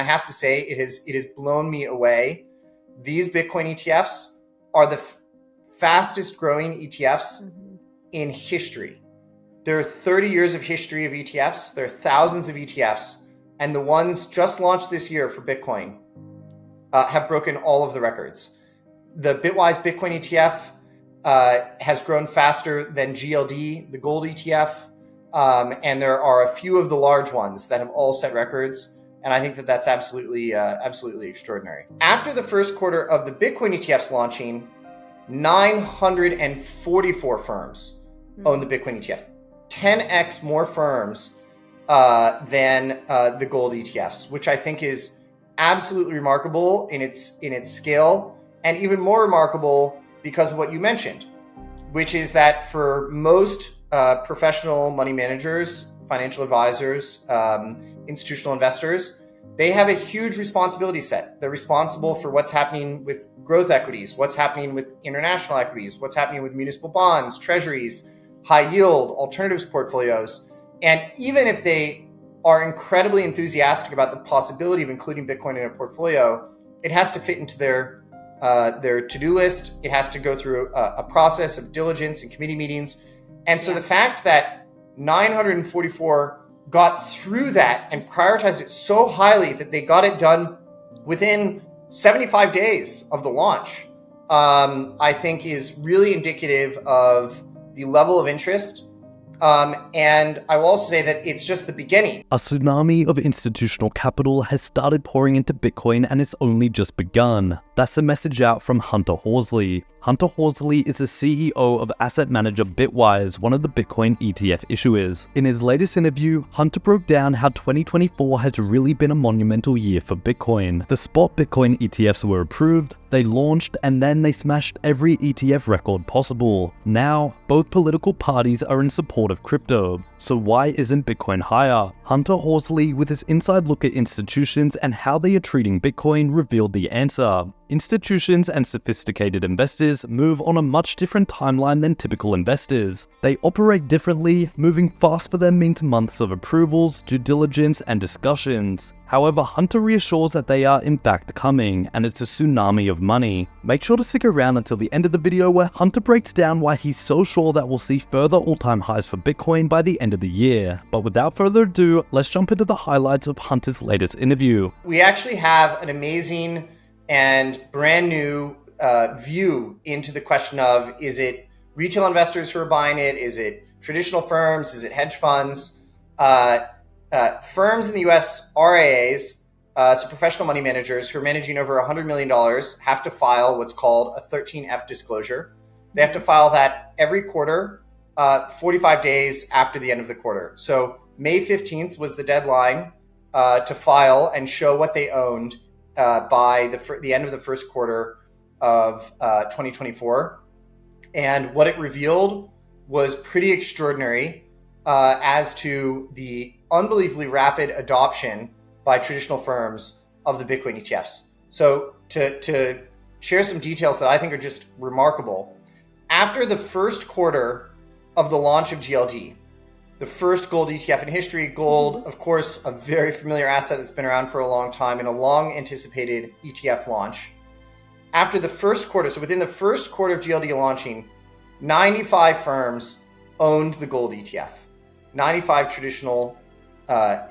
have to say it has blown me away. These Bitcoin ETFs are the fastest growing ETFs in history. There are 30 years of history of ETFs. There are thousands of ETFs, and the ones just launched this year for Bitcoin have broken all of the records. The Bitwise Bitcoin ETF has grown faster than GLD, the gold ETF, and there are a few of the large ones that have all set records. And I think that that's absolutely extraordinary. After the first quarter of the Bitcoin ETFs launching, 944 firms own the Bitcoin ETF. 10x more firms than the gold ETFs, which I think is absolutely remarkable in its scale, and even more remarkable because of what you mentioned, which is that for most professional money managers, financial advisors, institutional investors, they have a huge responsibility set. They're responsible for what's happening with growth equities, what's happening with international equities, what's happening with municipal bonds, treasuries, high yield, alternatives portfolios. And even if they are incredibly enthusiastic about the possibility of including Bitcoin in a portfolio, it has to fit into their to-do list. It has to go through a process of diligence and committee meetings. And so the fact that 944 got through that and prioritized it so highly that they got it done within 75 days of the launch, I think is really indicative of the level of interest. And I will also say that it's just the beginning. A tsunami of institutional capital has started pouring into Bitcoin, and it's only just begun. That's the message out from Hunter Horsley. Hunter Horsley is the CEO of asset manager Bitwise, one of the Bitcoin ETF issuers. In his latest interview, Hunter broke down how 2024 has really been a monumental year for Bitcoin. The spot Bitcoin ETFs were approved, they launched, and then they smashed every ETF record possible. Now, both political parties are in support of crypto. So why isn't Bitcoin higher? Hunter Horsley, with his inside look at institutions and how they are treating Bitcoin, revealed the answer. Institutions and sophisticated investors move on a much different timeline than typical investors. They operate differently. Moving fast for them means months of approvals, due diligence, and discussions. However, Hunter reassures that they are in fact coming, and it's a tsunami of money. Make sure to stick around until the end of the video, where Hunter breaks down why he's so sure that we'll see further all-time highs for Bitcoin by the end of the year. But without further ado, let's jump into the highlights of Hunter's latest interview. We actually have an amazing and brand new view into the question of, is it retail investors who are buying it? Is it traditional firms? Is it hedge funds? Firms in the US, RIAs, so professional money managers who are managing over $100 million, have to file what's called a 13F disclosure. They have to file that every quarter, 45 days after the end of the quarter. So May 15th was the deadline to file and show what they owned by the end of the first quarter of 2024. And what it revealed was pretty extraordinary as to the unbelievably rapid adoption by traditional firms of the Bitcoin ETFs. So to share some details that I think are just remarkable, after the first quarter of the launch of GLD, the first gold ETF in history, gold, of course, a very familiar asset that's been around for a long time and a long anticipated ETF launch. After the first quarter, so within the first quarter of GLD launching, 95 firms owned the gold ETF. 95 traditional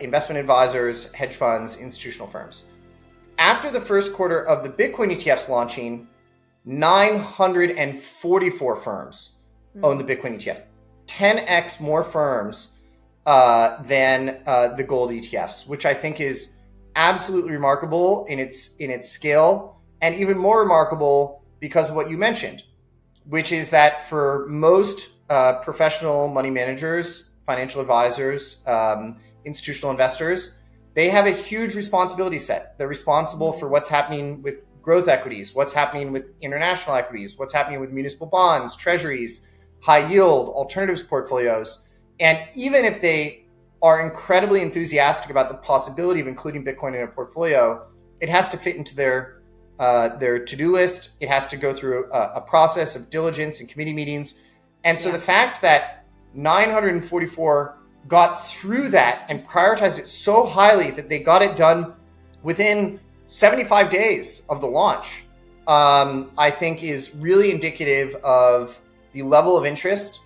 investment advisors, hedge funds, institutional firms. After the first quarter of the Bitcoin ETFs launching, 944 firms own the Bitcoin ETF. 10x more firms than the gold ETFs, which I think is absolutely remarkable in its scale, and even more remarkable because of what you mentioned, which is that for most professional money managers, financial advisors, institutional investors, they have a huge responsibility set. They're responsible for what's happening with growth equities, what's happening with international equities, what's happening with municipal bonds, treasuries, high yield, alternatives portfolios. And even if they are incredibly enthusiastic about the possibility of including Bitcoin in a portfolio, it has to fit into their to-do list. It has to go through a process of diligence and committee meetings. And so the fact that 944 got through that and prioritized it so highly that they got it done within 75 days of the launch, I think is really indicative of the level of interest.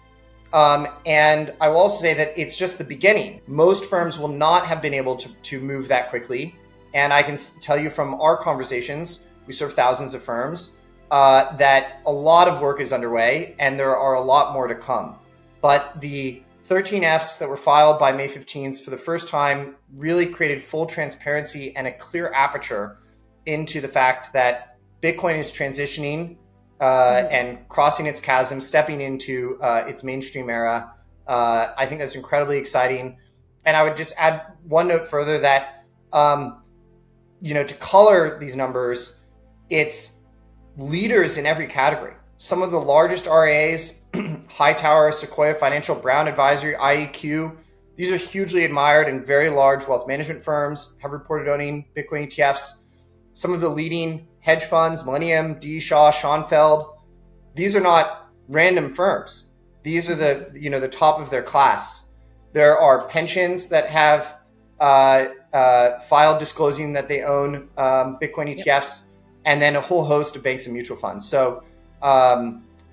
And I will also say that it's just the beginning. Most firms will not have been able to move that quickly. And I can tell you from our conversations, we serve thousands of firms, that a lot of work is underway and there are a lot more to come. But the 13 Fs that were filed by May 15th for the first time really created full transparency and a clear aperture into the fact that Bitcoin is transitioning and crossing its chasm, stepping into its mainstream era. I think that's incredibly exciting. And I would just add one note further that, to color these numbers, it's leaders in every category. Some of the largest RIAs, Hightower, Sequoia Financial, Brown Advisory, IEQ, these are hugely admired and very large wealth management firms, have reported owning Bitcoin ETFs. Some of the leading hedge funds, Millennium, D. Shaw, Schoenfeld, these are not random firms. These are the top of their class. There are pensions that have filed disclosing that they own Bitcoin ETFs, and then a whole host of banks and mutual funds. So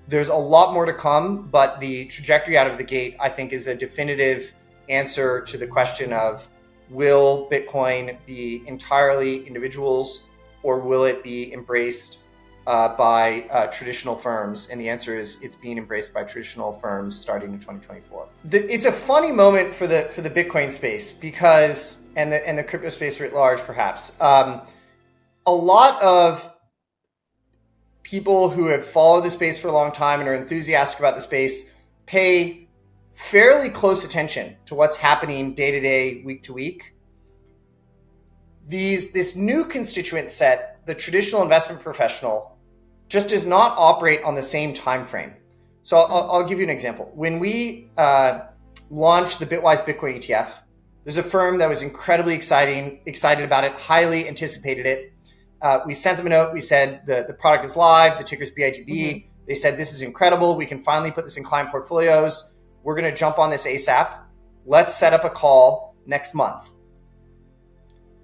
there's a lot more to come, but the trajectory out of the gate, I think, is a definitive answer to the question of, will Bitcoin be entirely individuals, or will it be embraced by traditional firms? And the answer is it's being embraced by traditional firms starting in 2024. It's a funny moment for the Bitcoin space because, and the crypto space writ large, perhaps. A lot of people who have followed the space for a long time and are enthusiastic about the space pay fairly close attention to what's happening day to day, week to week. This new constituent set, the traditional investment professional, just does not operate on the same time frame. So I'll give you an example. When we launched the Bitwise Bitcoin ETF, there's a firm that was incredibly excited about it, highly anticipated it. We sent them a note. We said the product is live. The ticker's BIGB. Mm-hmm. They said, this is incredible. We can finally put this in client portfolios. We're going to jump on this ASAP. Let's set up a call next month.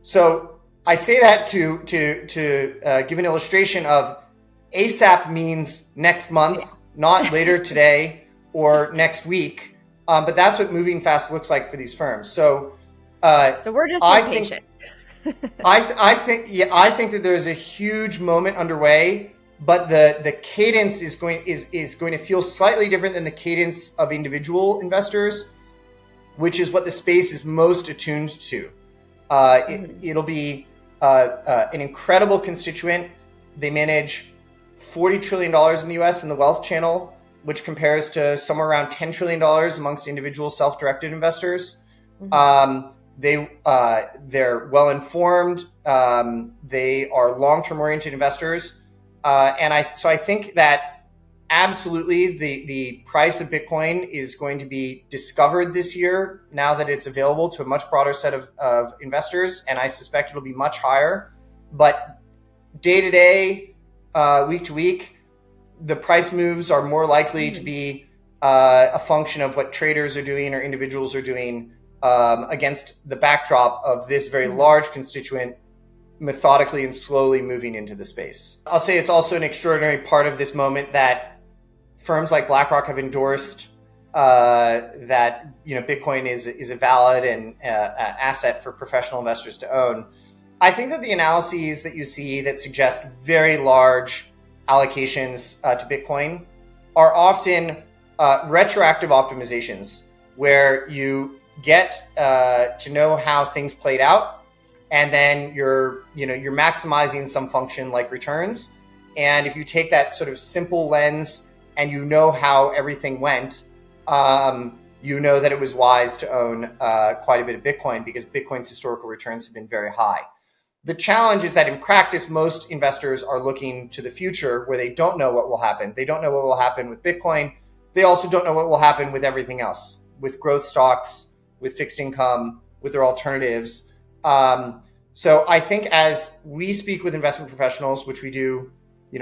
So I say that to give an illustration of ASAP means next month, not later today or next week. But that's what moving fast looks like for these firms. So we're just impatient. I think that there's a huge moment underway, but the cadence is going to feel slightly different than the cadence of individual investors, which is what the space is most attuned to. It'll be an incredible constituent. They manage $40 trillion in the US in the wealth channel, which compares to somewhere around $10 trillion amongst individual self-directed investors. Mm-hmm. They're well informed. They are long-term oriented investors, so I think that absolutely the price of Bitcoin is going to be discovered this year now that it's available to a much broader set of investors, and I suspect it'll be much higher. But day to day, week to week, the price moves are more likely to be a function of what traders are doing or individuals are doing. Against the backdrop of this very large constituent methodically and slowly moving into the space. I'll say it's also an extraordinary part of this moment that firms like BlackRock have endorsed that Bitcoin is a valid and asset for professional investors to own. I think that the analyses that you see that suggest very large allocations to Bitcoin are often retroactive optimizations where you get to know how things played out, and then you're maximizing some function like returns. And if you take that sort of simple lens and you know how everything went, you know that it was wise to own quite a bit of Bitcoin because Bitcoin's historical returns have been very high. The challenge is that in practice, most investors are looking to the future where they don't know what will happen. They don't know what will happen with Bitcoin. They also don't know what will happen with everything else, with growth stocks, with fixed income, with their alternatives. So I think as we speak with investment professionals, which we do,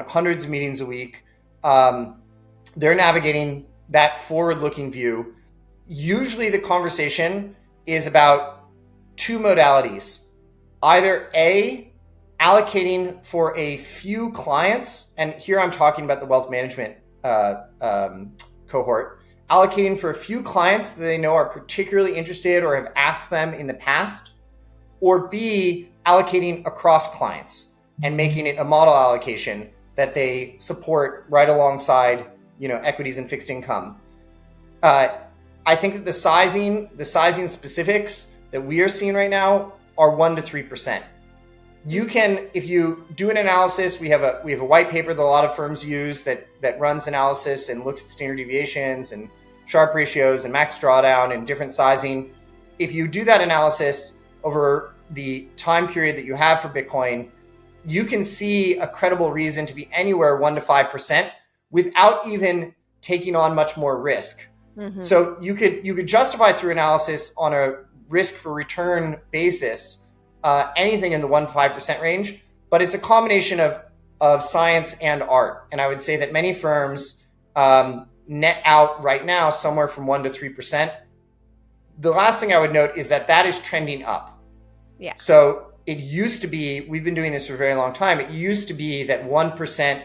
hundreds of meetings a week, they're navigating that forward-looking view. Usually the conversation is about two modalities. either A, allocating for a few clients, and here I'm talking about the wealth management cohort, allocating for a few clients that they know are particularly interested or have asked them in the past, or B, allocating across clients and making it a model allocation that they support right alongside, equities and fixed income. I think that the sizing specifics that we are seeing right now are 1% to 3%. You can, if you do an analysis, we have a white paper that a lot of firms use that runs analysis and looks at standard deviations and Sharpe ratios and max drawdown and different sizing. If you do that analysis over the time period that you have for Bitcoin, you can see a credible reason to be anywhere 1% to 5% without even taking on much more risk. Mm-hmm. So you could justify through analysis on a risk for return basis anything in the 1% to 5% range, but it's a combination of science and art. And I would say that many firms net out right now somewhere from 1% to 3%. The last thing I would note is that is trending up. Yeah. So it used to be, we've been doing this for a very long time. It used to be that 1%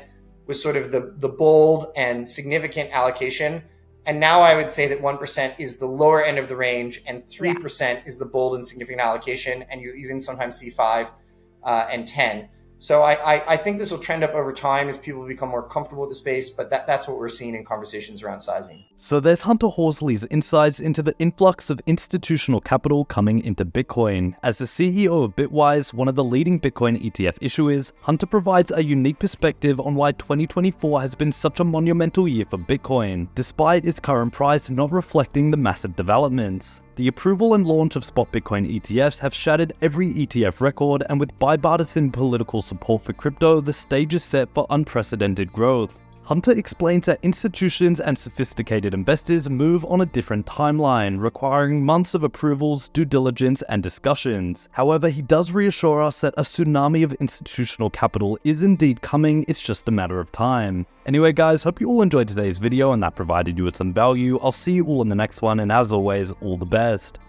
was sort of the bold and significant allocation. And now I would say that 1% is the lower end of the range and 3% is the bold and significant allocation. And you even sometimes see 5 and 10. So I think this will trend up over time as people become more comfortable with the space, but that's what we're seeing in conversations around sizing. So there's Hunter Horsley's insights into the influx of institutional capital coming into Bitcoin. As the CEO of Bitwise, one of the leading Bitcoin ETF issuers, Hunter provides a unique perspective on why 2024 has been such a monumental year for Bitcoin, despite its current price not reflecting the massive developments. The approval and launch of spot Bitcoin ETFs have shattered every ETF record, and with bipartisan political support for crypto, the stage is set for unprecedented growth. Hunter explains that institutions and sophisticated investors move on a different timeline, requiring months of approvals, due diligence, and discussions. However, he does reassure us that a tsunami of institutional capital is indeed coming, it's just a matter of time. Anyway guys, hope you all enjoyed today's video and that provided you with some value. I'll see you all in the next one, and as always, all the best.